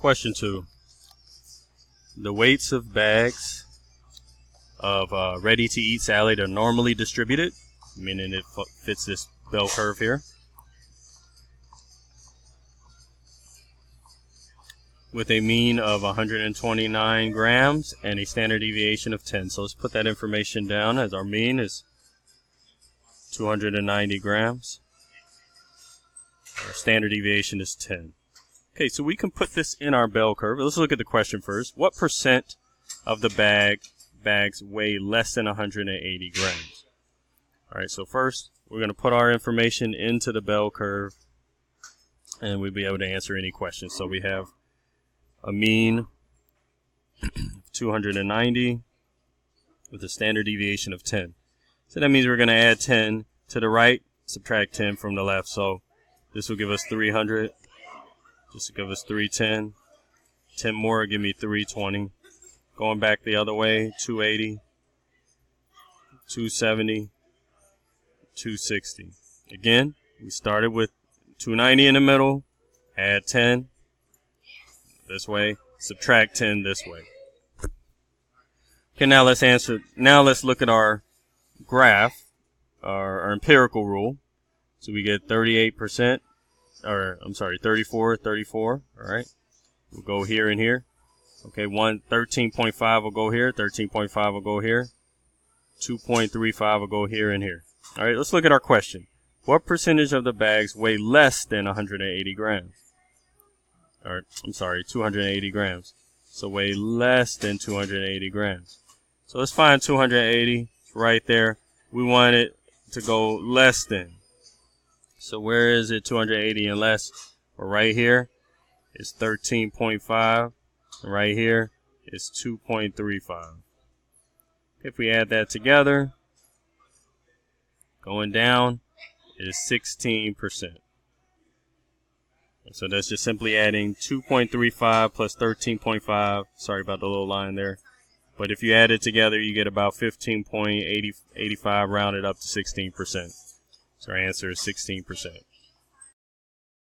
Question 2. The weights of bags of ready-to-eat salad are normally distributed, meaning it fits this bell curve here, with a mean of 129 grams and a standard deviation of 10. So let's put that information down, as our mean is 290 grams. Our standard deviation is 10. Okay, so we can put this in our bell curve. Let's look at the question first. What percent of the bags weigh less than 180 grams? All right, so first we're going to put our information into the bell curve, and we'll be able to answer any questions. So we have a mean 290 with a standard deviation of 10. So that means we're going to add 10 to the right, subtract 10 from the left. So this will give us 300. This will give us 310. 10 more give me 320. Going back the other way, 280, 270, 260. Again, we started with 290 in the middle, add 10 this way, subtract 10 this way. Okay, now let's look at our graph, our empirical rule. So we get 38%, or I'm sorry, 34, 34, all right? We'll go here and here. Okay, 13.5 will go here, 13.5 will go here, 2.35 will go here and here. All right, let's look at our question. What percentage of the bags weigh less than 180 grams? Or, I'm sorry, 280 grams. So weigh less than 280 grams. So let's find 280 right there. We want it to go less than. So where is it, 280 and less? Well, right here is 13.5. And right here is 2.35. If we add that together, going down is 16%. So that's just simply adding 2.35 plus 13.5. Sorry about the little line there. But if you add it together, you get about 15.85 rounded up to 16%. So our answer is 16%.